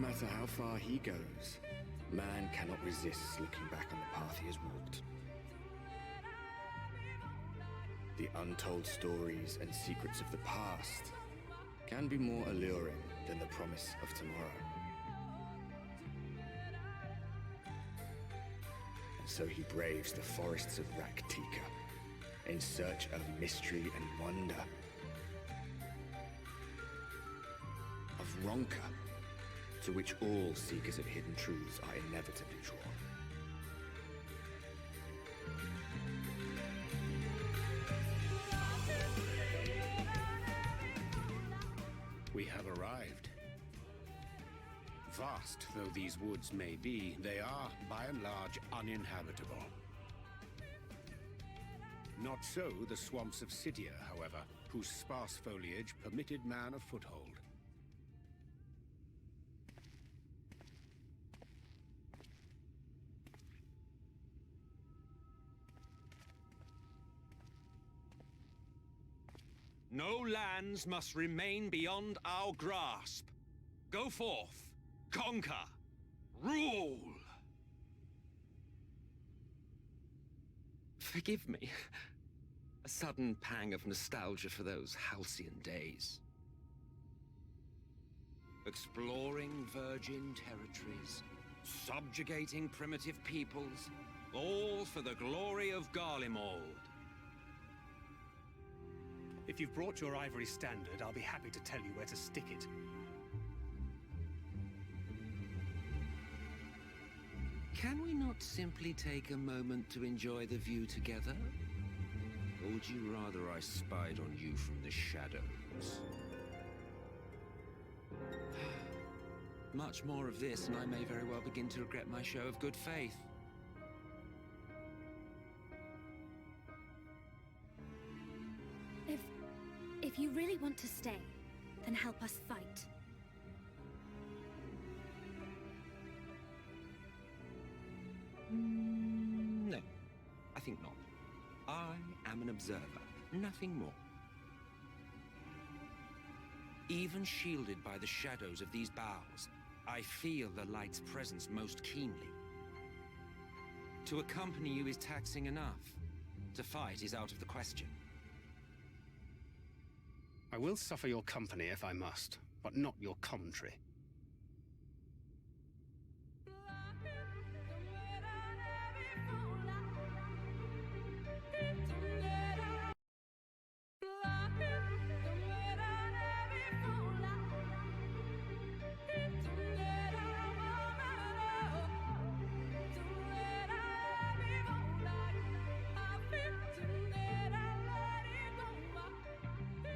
matter how far he goes, man cannot resist looking back on the path he has walked. The untold stories and secrets of the past can be more alluring than the promise of tomorrow. And so he braves the forests of Raktika in search of mystery and wonder. Of Ronka, to which all seekers of hidden truths are inevitably drawn. We have arrived. Vast though these woods may be, they are, by and large, uninhabitable. Not so the swamps of Sidia, however, whose sparse foliage permitted man a foothold. No lands must remain beyond our grasp. Go forth, conquer, rule! Forgive me. A sudden pang of nostalgia for those halcyon days. Exploring virgin territories, subjugating primitive peoples, all for the glory of Garlemald. If you've brought your ivory standard, I'll be happy to tell you where to stick it. Can we not simply take a moment to enjoy the view together? Or would you rather I spied on you from the shadows? Much more of this, and I may very well begin to regret my show of good faith. If you really want to stay, then help us fight. No, I think not. I am an observer, nothing more. Even shielded by the shadows of these boughs, I feel the light's presence most keenly. To accompany you is taxing enough. To fight is out of the question. I will suffer your company if I must, but not your commentary.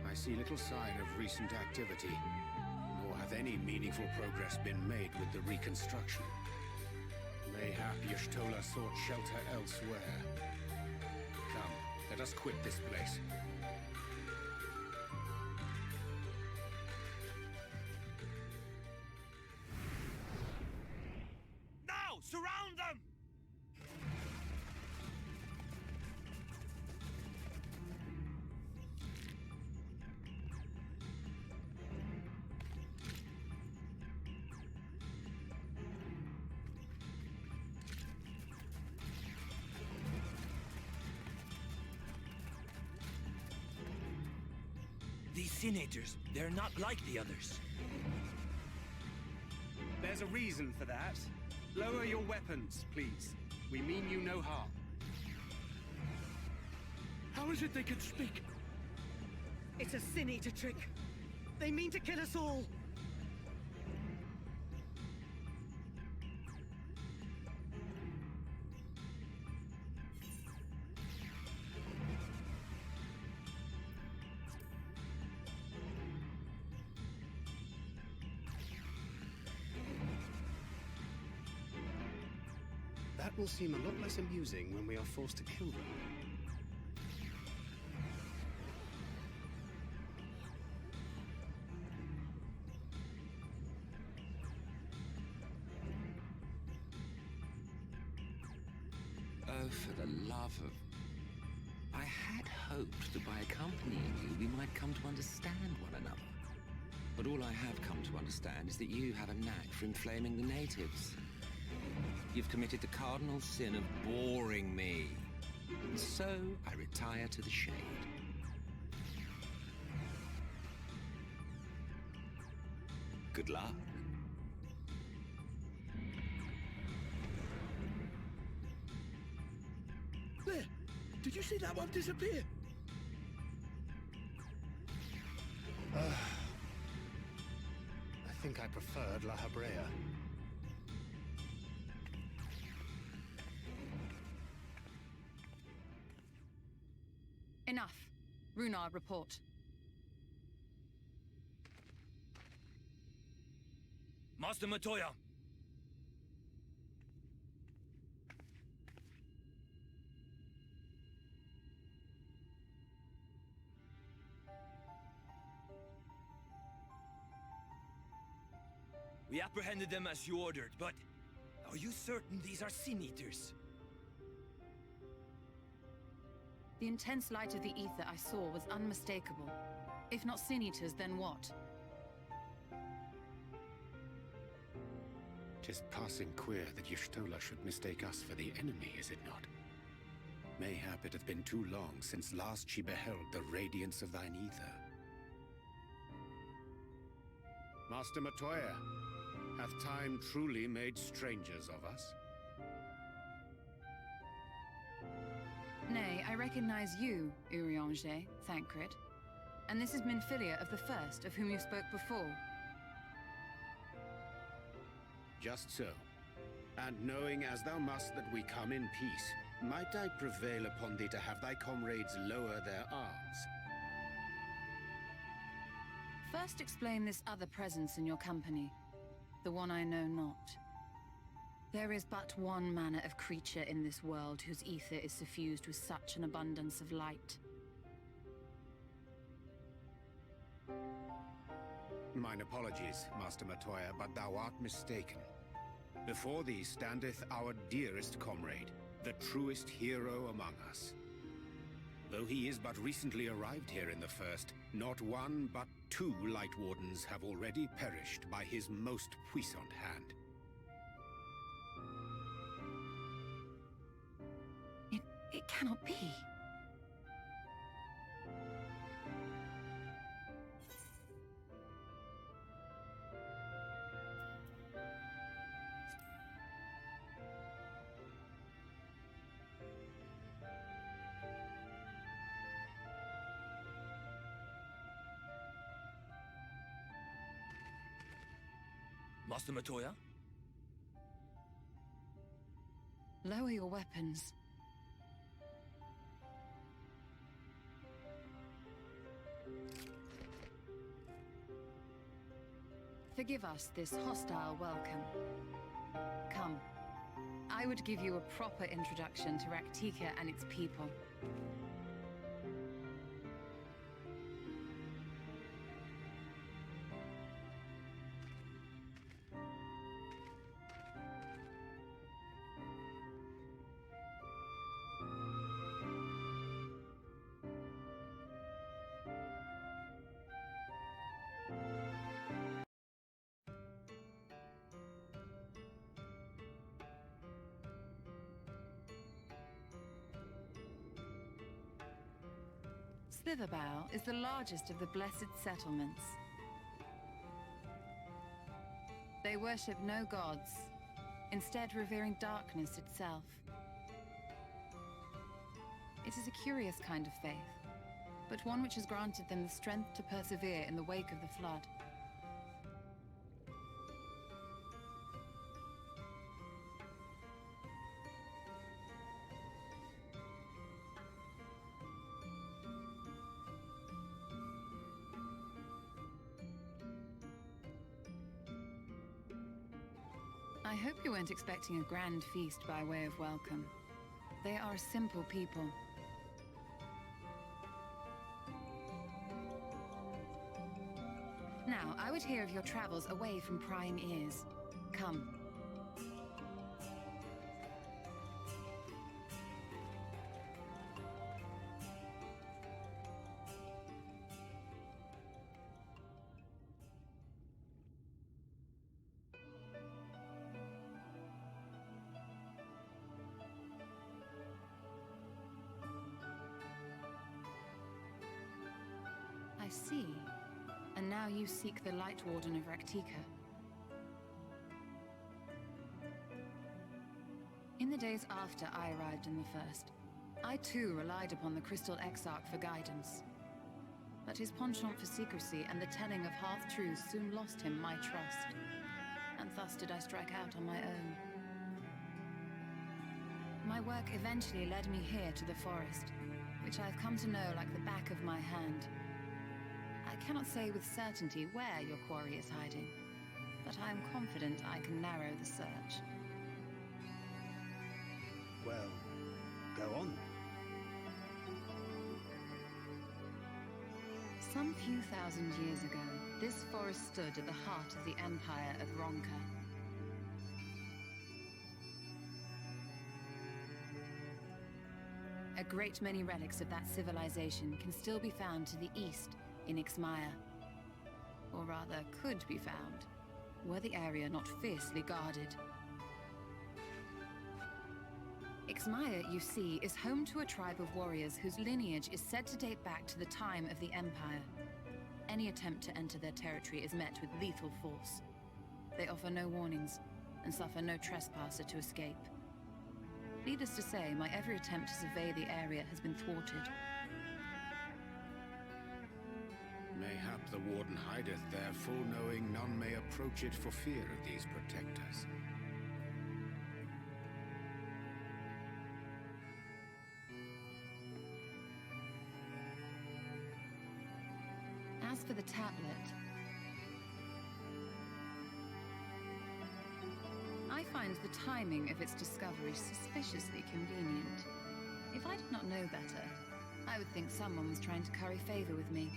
I see little sign of recent activity, nor have any meaningful progress been made with the reconstruction. Mayhap Y'shtola sought shelter elsewhere. Come, let us quit this place. Now, surround them! These senators, they're not like the others. There's a reason for that. Lower your weapons, please. We mean you no harm. How is it they can speak? It's a Sin Eater trick. They mean to kill us all. That will seem a lot less amusing when we are forced to kill them. Oh, for the love of... I had hoped that by accompanying you, we might come to understand one another. But all I have come to understand is that you have a knack for inflaming the natives. You've committed the cardinal sin of boring me. And so I retire to the shade. Good luck. There! Did you see that one disappear? I think I preferred La Habrea. Enough. Runar, report. Master Matoya! We apprehended them as you ordered, but are you certain these are Sin Eaters? The intense light of the ether I saw was unmistakable. If not Sin Eaters, then what? 'Tis passing queer that Y'shtola should mistake us for the enemy, is it not? Mayhap it hath been too long since last she beheld the radiance of thine ether. Master Matoya, hath time truly made strangers of us? Nay, I recognize you, Urianger, Thancred. And this is Minfilia of the First, of whom you spoke before. Just so. And knowing as thou must that we come in peace, might I prevail upon thee to have thy comrades lower their arms? First explain this other presence in your company. The one I know not. There is but one manner of creature in this world whose ether is suffused with such an abundance of light. Mine apologies, Master Matoya, but thou art mistaken. Before thee standeth our dearest comrade, the truest hero among us. Though he is but recently arrived here in the First, not one but two Light Wardens have already perished by his most puissant hand. It cannot be. Master Matoya? Lower your weapons. Forgive us this hostile welcome. Come. I would give you a proper introduction to Raktika and its people. Slitherbow is the largest of the Blessed Settlements. They worship no gods, instead revering darkness itself. It is a curious kind of faith, but one which has granted them the strength to persevere in the wake of the Flood. I hope you weren't expecting a grand feast by way of welcome. They are a simple people. Now, I would hear of your travels away from prying ears. Come. see. And now you seek the Light Warden of Raktika. In the days after I arrived in the First, I too relied upon the Crystal Exarch for guidance. But his penchant for secrecy and the telling of half-truths soon lost him my trust. And thus did I strike out on my own. My work eventually led me here to the forest, which I've come to know like the back of my hand. I cannot say with certainty where your quarry is hiding, but I am confident I can narrow the search. Well, go on. Some few thousand years ago, this forest stood at the heart of the Empire of Ronka. A great many relics of that civilization can still be found to the east in Ixmaya. Or rather, could be found, were the area not fiercely guarded. Ixmaya, you see, is home to a tribe of warriors whose lineage is said to date back to the time of the Empire. Any attempt to enter their territory is met with lethal force. They offer no warnings, and suffer no trespasser to escape. Needless to say, my every attempt to survey the area has been thwarted. Mayhap the Warden hideth there, full knowing none may approach it for fear of these protectors. As for the tablet, I find the timing of its discovery suspiciously convenient. If I did not know better, I would think someone was trying to curry favor with me.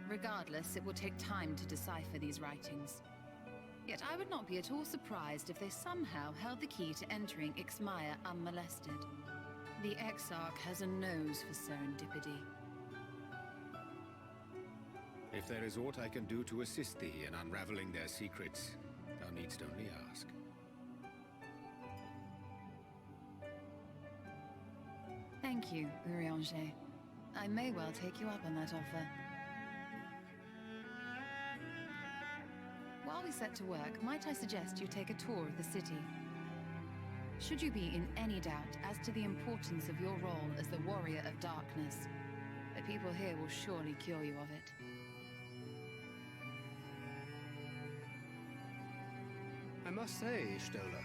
Regardless, it will take time to decipher these writings. Yet I would not be at all surprised if they somehow held the key to entering Ixmaya unmolested. The Exarch has a nose for serendipity. If there is aught I can do to assist thee in unraveling their secrets, thou needst only ask. Thank you, Urianger. I may well take you up on that offer. While we set to work, might I suggest you take a tour of the city? Should you be in any doubt as to the importance of your role as the Warrior of Darkness, the people here will surely cure you of it. I must say, Stola,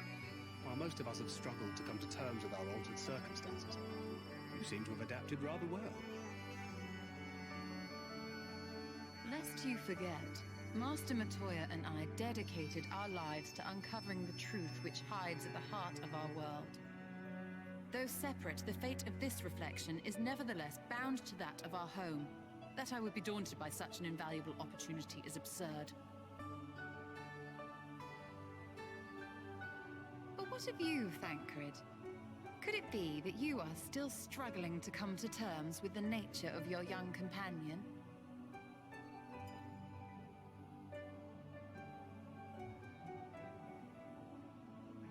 while most of us have struggled to come to terms with our altered circumstances, you seem to have adapted rather well. Lest you forget, Master Matoya and I dedicated our lives to uncovering the truth which hides at the heart of our world. Though separate, the fate of this reflection is nevertheless bound to that of our home. That I would be daunted by such an invaluable opportunity is absurd. But what of you, Thancred? Could it be that you are still struggling to come to terms with the nature of your young companion?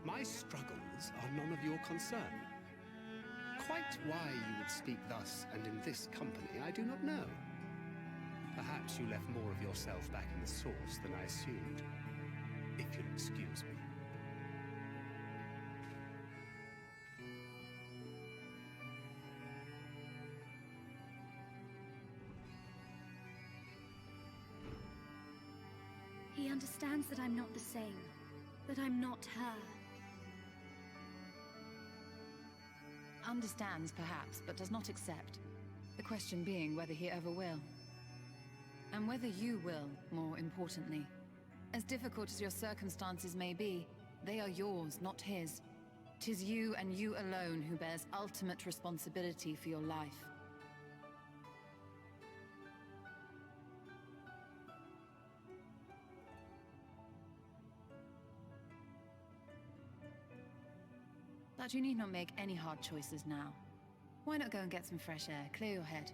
My struggles are none of your concern. Quite why you would speak thus and in this company, I do not know. Perhaps you left more of yourself back in the source than I assumed. If you'll excuse me. He understands that I'm not the same. That I'm not her. Understands, perhaps, but does not accept. The question being whether he ever will. And whether you will, more importantly. As difficult as your circumstances may be, they are yours, not his. 'Tis you and you alone who bears ultimate responsibility for your life. But you need not make any hard choices now. Why not go and get some fresh air, clear your head?